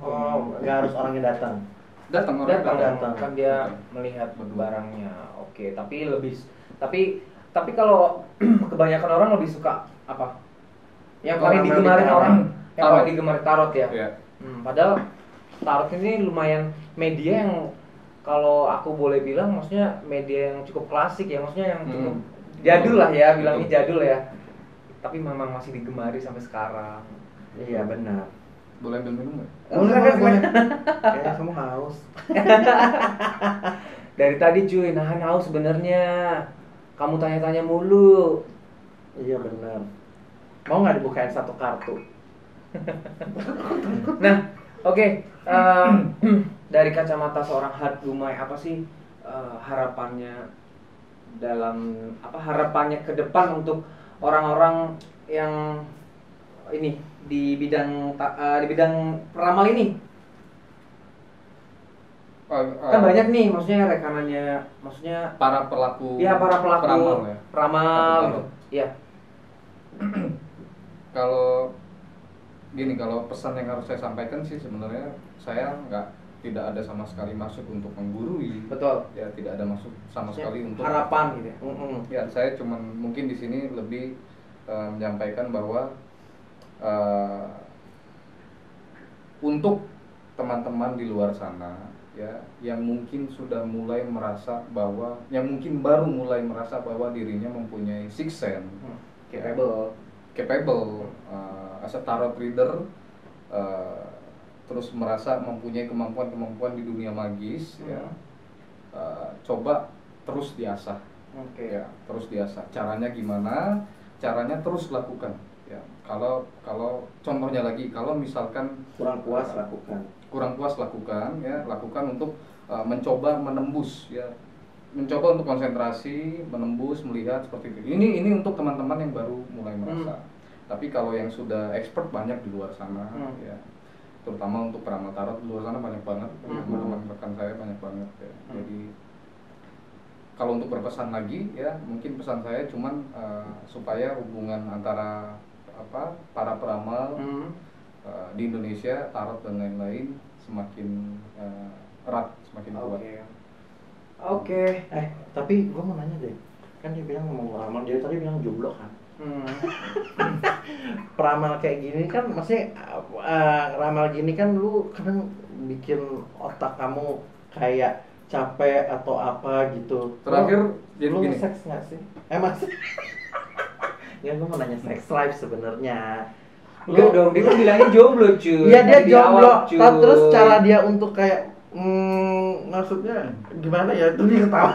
Oh, nggak harus orang yang datang. Datang Datang. Kan dia melihat barangnya. Oke, tapi kalau kebanyakan orang lebih suka apa? Yang paling Orang digemarin tarot. orang, yang Tarot. paling digemarin tarot ya. Ya. Padahal tarot ini lumayan media yang kalau aku boleh bilang maksudnya media yang cukup klasik ya, maksudnya yang cukup jadul lah ya, bilangnya jadul ya. Tapi memang masih digemari sampai sekarang. Iya benar. Boleh ambil minum nggak? Boleh. Kayaknya kamu haus. Dari tadi cuy, nahan haus sebenarnya. Kamu tanya-tanya mulu. Iya benar. Mau nggak dibukain satu kartu? Nah, oke. Dari kacamata seorang Hard Gumai, apa sih harapannya harapannya ke depan untuk orang-orang yang ini di bidang peramal ini? Kan banyak nih, maksudnya rekanannya, maksudnya para pelaku para pelaku peramal ya. peramal gitu. Tarot. Iya. Kalau gini, kalau pesan yang harus saya sampaikan sih sebenarnya saya tidak ada sama sekali maksud untuk menggurui. Betul. Ya, tidak ada maksud sama sekali untuk harapan gitu ya. Ya, saya cuman mungkin di sini lebih menyampaikan bahwa untuk teman-teman di luar sana ya, yang mungkin sudah mulai merasa bahwa, yang mungkin baru mulai merasa bahwa dirinya mempunyai sixth sense, capable as a tarot reader, terus merasa mempunyai kemampuan di dunia magis ya, coba terus diasah. Oke. Ya, terus diasah. Caranya gimana? Caranya terus lakukan. Ya, kalau contohnya lagi, kalau misalkan Kurang puas lakukan. lakukan untuk mencoba menembus ya. Mencoba untuk konsentrasi, menembus, melihat seperti itu. Ini untuk teman-teman yang baru mulai merasa. Tapi kalau yang sudah expert banyak di luar sana ya. Terutama untuk peramal tarot di luar sana banyak banget. Teman-teman rekan saya banyak banget ya. Jadi kalau untuk berpesan lagi ya, mungkin pesan saya cuman supaya hubungan antara para peramal di Indonesia, tarot dan lain-lain semakin erat, semakin kuat. Oke. Tapi gue mau nanya deh, kan dia bilang mau ramal, dia tadi bilang jomblo kan. Peramal kayak gini kan, maksudnya ramal gini kan lu kadang bikin otak kamu kayak capek atau apa gitu. Terakhir jadi lu gini. seks nggak sih? Mas. Ya gue mau nanya sex life sebenarnya. Enggak dong, dia kan bilangnya jomblo cuy. Iya dia Di jomblo. awal, cuy. Terus cara dia untuk kayak maksudnya gimana ya? Itu dia ketawa.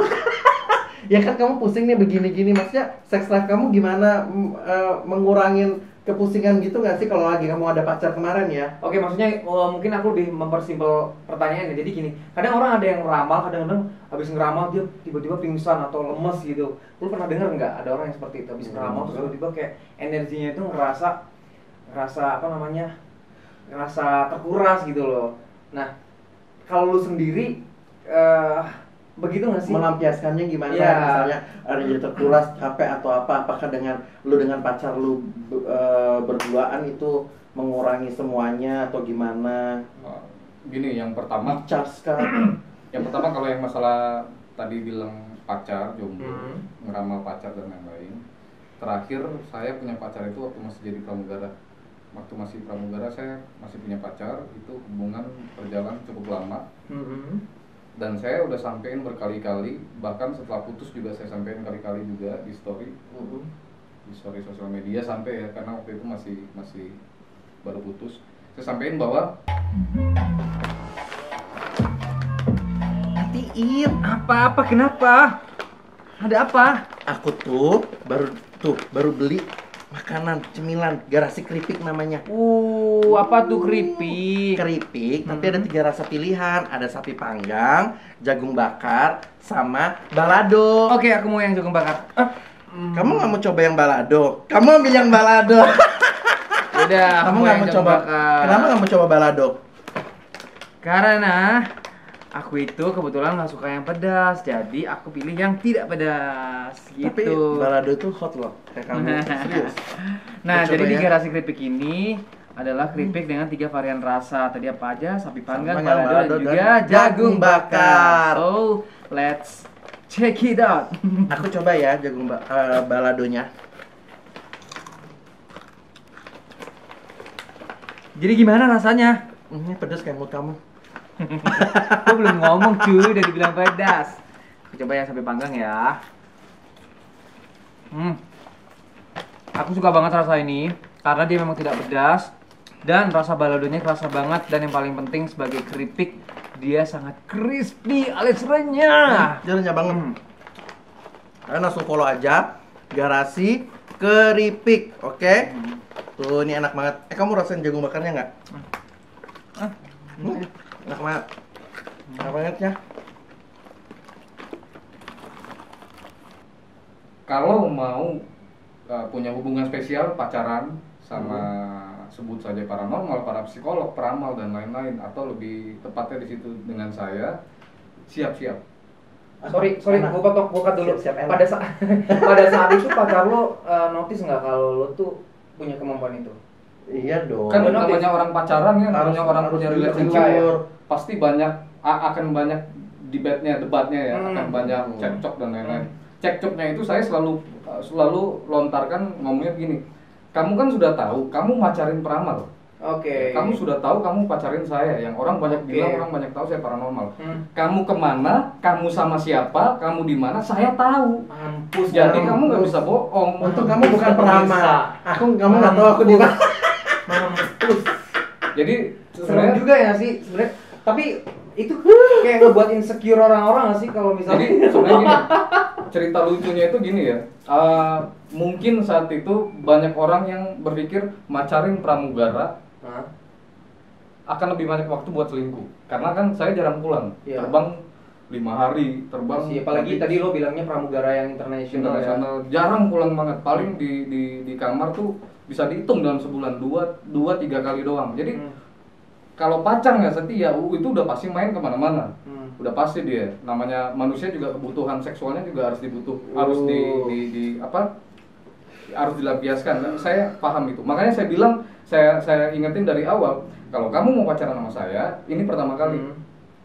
Ya kan kamu pusing nih begini-gini, maksudnya sex life kamu gimana mengurangin kepusingan gitu nggak sih kalau lagi kamu ada pacar kemarin ya? Oke, maksudnya mungkin aku lebih mempersimpel pertanyaannya. Jadi gini, kadang orang ada yang ramal, kadang-kadang habis ngeramal dia tiba-tiba pingsan atau lemes gitu. Lu pernah dengar nggak ada orang yang seperti itu, habis ngeramal terus tiba-tiba kayak energinya itu ngerasa terkuras gitu loh. Nah, kalau lu sendiri begitu nggak sih? Melampiaskannya gimana? Ya. Misalnya ada jadi terkuras, capek atau apa? Apakah dengan pacar lu berduaan itu mengurangi semuanya atau gimana? Gini, yang pertama Charge kan? Yang pertama kalau yang masalah tadi bilang pacar, jomblo, ngeramal pacar dan lain-lain. terakhir saya punya pacar itu waktu masih jadi pramugara. Waktu masih pramugara saya masih punya pacar, itu hubungan berjalan cukup lama. Dan saya udah sampein berkali-kali, bahkan setelah putus juga saya sampein kali-kali juga di story, di story sosial media sampai ya, karena waktu itu masih baru putus. Saya sampein bahwa Matiin. Apa kenapa? Ada apa? Aku baru beli makanan cemilan Garasi Keripik namanya. Apa tuh keripik? Keripik, tapi ada 3 rasa pilihan. Ada sapi panggang, jagung bakar, sama balado. Oke, aku mau yang jagung bakar. Kamu nggak mau coba yang balado? Kamu ambil yang balado. Udah, Kamu nggak mau coba? Kenapa nggak mau coba balado? Karena aku itu kebetulan nggak suka yang pedas, jadi aku pilih yang tidak pedas. Tapi Gitu. balado tuh hot loh, kayak kamu. Serius. Nah, Coba jadi di ya. Garasi Keripik ini adalah keripik dengan 3 varian rasa. Tadi apa aja? Sapi panggang, Panggang, balado, dan balado, juga dan jagung bakar. So, let's check it out. Aku coba ya baladonya. Jadi gimana rasanya? Ini pedas kayak mulut kamu. Aku belum ngomong cuy, udah dibilang pedas. Aku coba yang sapi panggang ya. Aku suka banget rasa ini karena dia memang tidak pedas dan rasa baladonya kerasa banget, dan yang paling penting sebagai keripik dia sangat crispy alias renyah. Dia renyah banget. Kalian langsung follow aja Garasi Keripik, oke? Tuh, ini enak banget. Kamu rasain jagung bakarnya nggak? Enak banget. Enak banget ya. kalau mau punya hubungan spesial, pacaran sama sebut saja paranormal, para psikolog, peramal dan lain-lain, atau lebih tepatnya di situ dengan saya, siap-siap. Sorry, Enak. gua cut dulu. Siap-siap enak. Pada saat itu pacar lo notice nggak kalau lo tuh punya kemampuan itu? Iya dong. Kan Benar, namanya orang pacaran ya, namanya orang harus punya jujur. relationship, pasti banyak akan banyak debatnya ya, akan banyak cekcok dan lain-lain. Cekcoknya itu saya selalu lontarkan ngomongnya begini. Kamu kan sudah tahu, kamu macarin peramal. Oke. Kamu sudah tahu kamu pacarin saya, yang orang banyak bilang, orang banyak tahu saya paranormal. Kamu kemana, kamu sama siapa, kamu di mana, saya tahu. Mampus. Jadi kamu nggak bisa bohong. Untung kamu bukan peramal. Kamu nggak tahu aku di mana. Mampus. Jadi Serem sebenarnya juga ya sih sebenarnya. Tapi itu kayak ngebuat insecure orang-orang nggak sih kalau misalnya? Jadi sebenarnya gini, cerita lucunya itu gini ya. Mungkin saat itu banyak orang yang berpikir macarin pramugara akan lebih banyak waktu buat selingkuh. Karena kan saya jarang pulang, Iya. terbang 5 hari, terbang. Apalagi tadi lo bilangnya pramugara yang internasional ya. internasional, jarang pulang banget. Paling di kamar tuh bisa dihitung dalam sebulan 2-3 kali doang. Jadi kalau pacar nggak setia, itu udah pasti main kemana-mana. Udah pasti dia. Namanya manusia juga kebutuhan seksualnya juga harus harus harus dilampiaskan. Dan saya paham itu. Makanya saya bilang, saya ingetin dari awal, kalau kamu mau pacaran sama saya, ini pertama kali.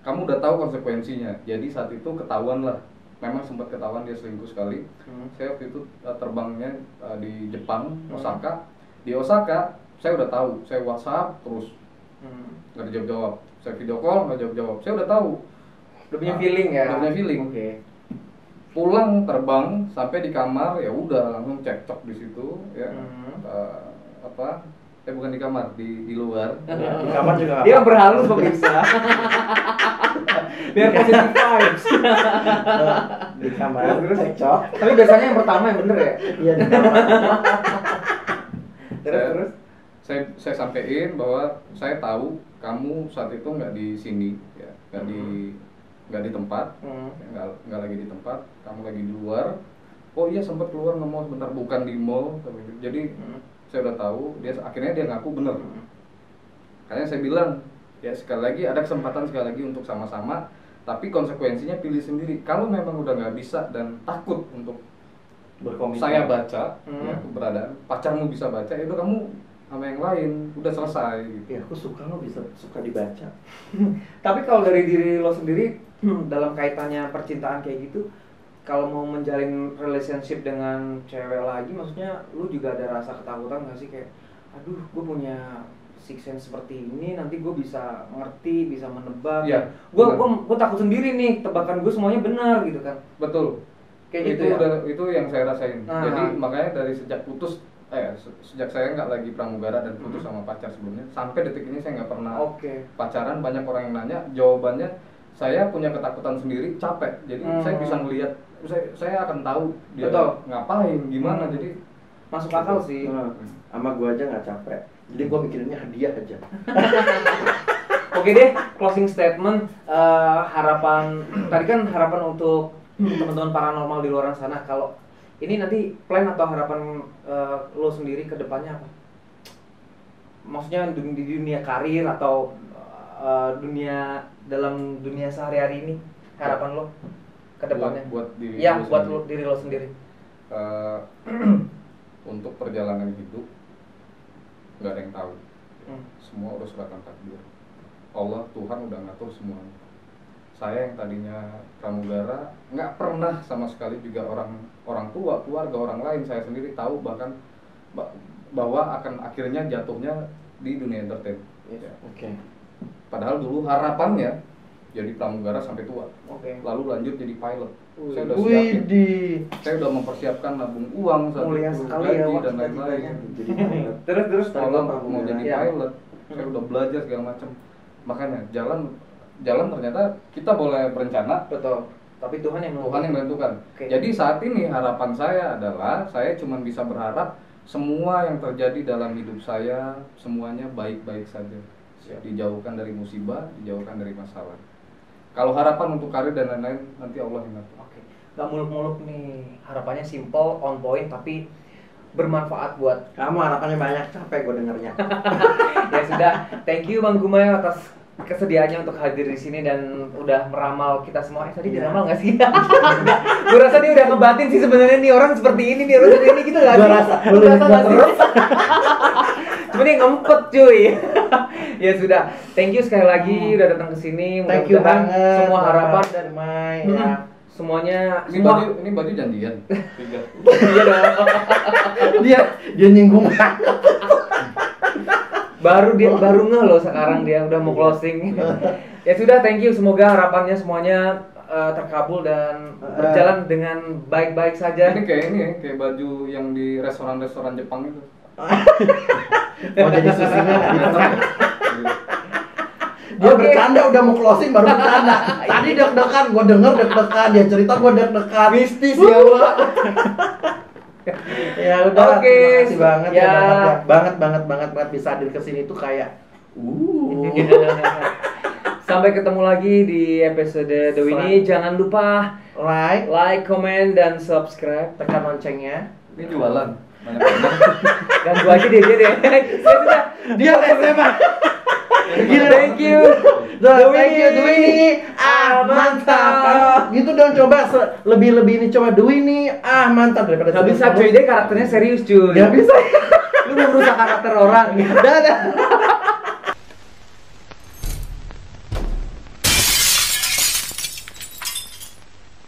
Kamu udah tahu konsekuensinya. Jadi saat itu ketahuan lah. Memang sempat ketahuan dia selingkuh sekali. Saya waktu itu terbangnya di Jepang, Osaka. Di Osaka, saya udah tahu. Saya WhatsApp terus nggak dijawab-jawab. Saya video call nggak jawab-jawab. Saya udah tahu. Udah punya feeling ya. Udah punya feeling. Oke. Pulang terbang sampai di kamar, ya udah langsung cekcok di situ ya. Bukan di kamar, di luar. Di kamar juga. Dia berhalus pemirsa. Biar positive vibes. Di kamar cekcok. Tapi biasanya yang pertama yang bener ya. Iya di kamar. Terus. Saya sampaikan bahwa saya tahu kamu saat itu nggak di sini, ya, nggak di tempat, nggak lagi di tempat, kamu lagi di luar. Oh iya, sempat keluar nge-mall sebentar, bukan di mall. Jadi saya udah tahu. Akhirnya dia ngaku bener. Kayaknya saya bilang, ya sekali lagi ada kesempatan sekali lagi untuk sama-sama, tapi konsekuensinya pilih sendiri. Kalau memang udah nggak bisa dan takut untuk Berkomitmen. saya baca, ya, keberadaan pacarmu bisa baca, itu kamu sama yang lain, udah selesai gitu. Ya aku suka lo bisa suka dibaca. Tapi kalau dari diri lo sendiri dalam kaitannya percintaan kayak gitu, kalau mau menjalin relationship dengan cewek lagi, maksudnya lu juga ada rasa ketakutan nggak sih kayak, aduh, gue punya six sense seperti ini, nanti gue bisa ngerti, bisa menebak. Iya, Gue takut sendiri nih, tebakan gue semuanya benar gitu kan. Betul. Kayak gitu ya. Itu yang saya rasain. Nah. Jadi makanya dari sejak putus, sejak saya nggak lagi pramugara dan putus sama pacar sebelumnya, sampai detik ini saya nggak pernah pacaran. Banyak orang yang nanya, jawabannya saya punya ketakutan sendiri, capek. Jadi saya bisa melihat, saya akan tahu dia ngapain, gimana. Jadi masuk akal sih. Sama gua aja nggak capek. Jadi gua mikirinnya hadiah aja. Oke deh, closing statement, harapan tadi kan harapan untuk teman-teman paranormal di luar sana. Kalau ini nanti plan atau harapan lo sendiri ke depannya apa? Maksudnya di dunia karir atau dalam dunia sehari-hari ini, harapan lo ke depannya? Buat diri diri lo sendiri. Untuk perjalanan hidup nggak ada yang tahu. Semua udah suratan takdir. Allah, Tuhan udah ngatur semuanya. Saya yang tadinya pramugara nggak pernah sama sekali juga orang tua, keluarga, orang lain, saya sendiri tahu bahkan bahwa akan akhirnya jatuhnya di dunia entertain. Padahal dulu harapannya jadi pramugara sampai tua. Lalu lanjut jadi pilot. Saya udah siapin. Saya udah mempersiapkan nabung uang saat itu, gaji dan lain-lain. Terus kalau mau jadi pilot, saya udah belajar segala macam. Makanya jalan ternyata kita boleh berencana, betul. Tapi Tuhan yang menentukan. Jadi saat ini harapan saya adalah saya cuma bisa berharap semua yang terjadi dalam hidup saya semuanya baik-baik saja. Dijauhkan dari musibah, dijauhkan dari masalah. Kalau harapan untuk karir dan lain-lain nanti Allah yang ngatur. Gak muluk-muluk nih, harapannya simple, on point, tapi bermanfaat buat kamu. Harapannya banyak, capek gue dengernya. Ya sudah, thank you Bang Gumay atas kesediaannya untuk hadir di sini dan udah meramal kita semua. Tadi diramal nggak sih? Gue rasa dia udah ngebatin sih sebenarnya nih orang seperti ini nih, orang seperti ini gitu nggak sih? Gue rasa, nggak sih? Cuma dia ngempet cuy. Ya sudah, thank you sekali lagi udah datang ke sini. Thank you banget. Semua harapan dan semuanya. Ini baju janjian. Iya dong. Dia nyinggung. baru ngeh loh sekarang dia udah mau closing. Ya sudah, thank you, semoga harapannya semuanya terkabul dan berjalan dengan baik-baik saja. Ini kayak baju yang di restoran-restoran Jepang itu. Mau jadi susinya. Dia bercanda udah mau closing baru bercanda. Tadi deg-degan, gue denger deg-degan, dia cerita gue deg-degan. Mistis ya Allah. Ya udah, terima kasih banget ya. Banget bisa hadir ke sini tuh kayak Sampai ketemu lagi di episode The Winnie. Jangan lupa like, comment dan subscribe. Tekan loncengnya. Ini jualan. Ganggu aja dia deh. Dia SMA. Thank you. The Winnie. Mantap. Gitu dong, coba lebih ini, coba The Winnie. Mantap daripada. Gak bisa cuy, dia karakternya serius cuy. Gak bisa. Lu mau merusak karakter orang. Dadah.